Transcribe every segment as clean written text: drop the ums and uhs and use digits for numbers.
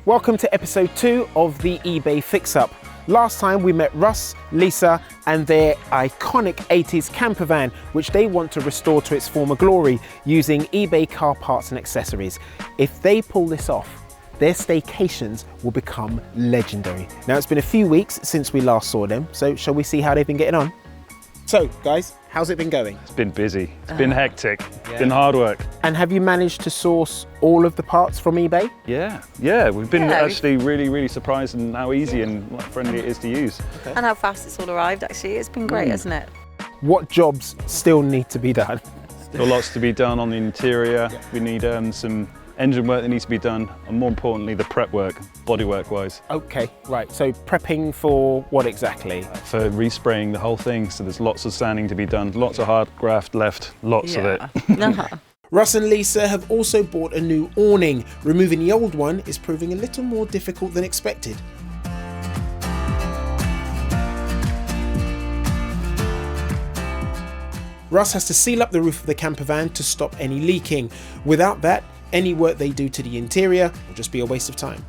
Welcome to episode 2 of the eBay Fix-Up. Last time we met Russ, Lisa and their iconic 80s camper van, which they want to restore to its former glory using eBay car parts and accessories. If they pull this off, their staycations will become legendary. Now it's been a few weeks since we last saw them, so shall we see how they've been getting on? So guys, how's it been going? It's been busy, it's been hectic, it's been hard work. And have you managed to source all of the parts from eBay? Yeah, we've been actually really surprised in how easy and friendly it is to use. Okay. And how fast it's all arrived actually, it's been great, hasn't it? What jobs still need to be done? Still lots to be done on the interior. We need some engine work that needs to be done, and more importantly the prep work, bodywork wise. Okay, right, so prepping for what exactly? For respraying the whole thing, so there's lots of sanding to be done, lots of hard graft left, lots of it. Russ and Lisa have also bought a new awning. Removing the old one is proving a little more difficult than expected. Russ has to seal up the roof of the camper van to stop any leaking. Without that, any work they do to the interior will just be a waste of time.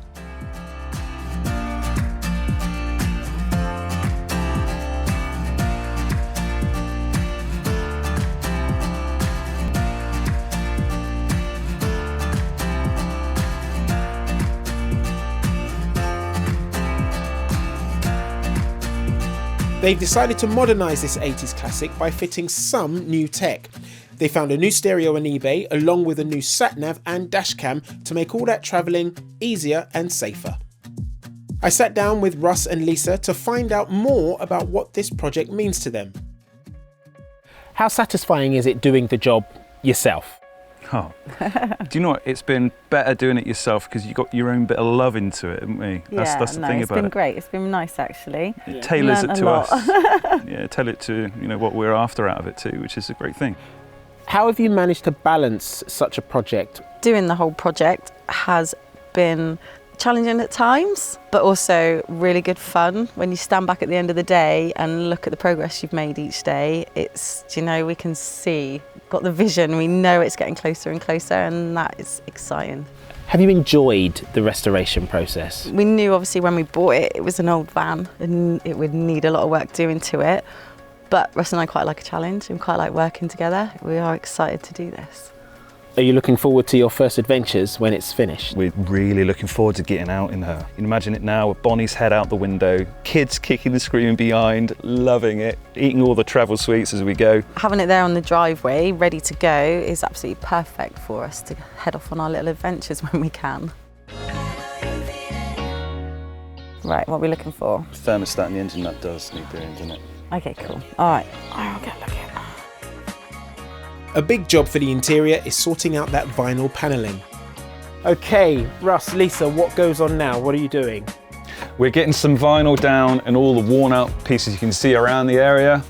They've decided to modernise this 80s classic by fitting some new tech. They found a new stereo on eBay along with a new sat-nav and dashcam to make all that travelling easier and safer. I sat down with Russ and Lisa to find out more about what this project means to them. How satisfying is it doing the job yourself? Oh, do you know what? It's been better doing it yourself because you got your own bit of love into it, haven't we? That's the thing about it. It's been great. It's been nice actually. It tailors it to us. Yeah, tailor it to what we're after out of it too, which is a great thing. How have you managed to balance such a project? Doing the whole project has been challenging at times, but also really good fun. When you stand back at the end of the day and look at the progress you've made each day, it's, we can see, got the vision, we know it's getting closer and closer, and that is exciting. Have you enjoyed the restoration process? We knew obviously when we bought it, it was an old van and it would need a lot of work doing to it. But Russ and I quite like a challenge and quite like working together. We are excited to do this. Are you looking forward to your first adventures when it's finished? We're really looking forward to getting out in her. You can imagine it now with Bonnie's head out the window, kids kicking and screaming behind, loving it, eating all the travel sweets as we go. Having it there on the driveway, ready to go, is absolutely perfect for us to head off on our little adventures when we can. Right, what are we looking for? Thermostat and the engine nut does need doing, doesn't it? Okay, cool. All right, I'll get looking. A big job for the interior is sorting out that vinyl panelling. Okay, Russ, Lisa, what goes on now? What are you doing? We're getting some vinyl down and all the worn out pieces you can see around the area.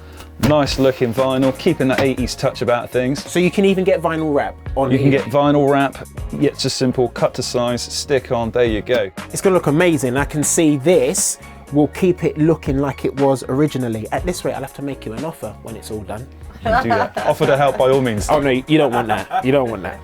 Nice looking vinyl, keeping that 80s touch about things. So you can even get vinyl wrap on You can get vinyl wrap, it's just simple, cut to size, stick on, there you go. It's gonna look amazing. I can see this will keep it looking like it was originally. At this rate, I'll have to make you an offer when it's all done. You can do that. Offer to help by all means. Oh no, you don't want that. You don't want that.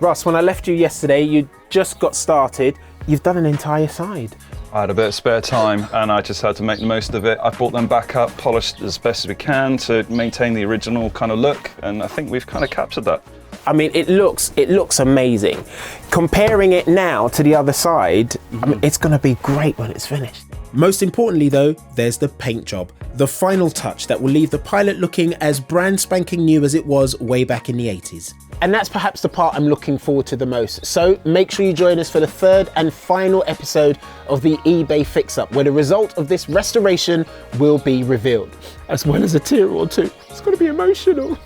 Russ, when I left you yesterday, you just got started. You've done an entire side. I had a bit of spare time and I just had to make the most of it. I brought them back up, polished as best as we can to maintain the original kind of look, and I think we've kind of captured that. I mean, it looks amazing. Comparing it now to the other side, I mean, it's gonna be great when it's finished. Most importantly though, there's the paint job. The final touch that will leave the Pilot looking as brand spanking new as it was way back in the 80s. And that's perhaps the part I'm looking forward to the most. So make sure you join us for the third and final episode of the eBay Fix-Up, where the result of this restoration will be revealed, as well as a tear or two. It's gonna be emotional.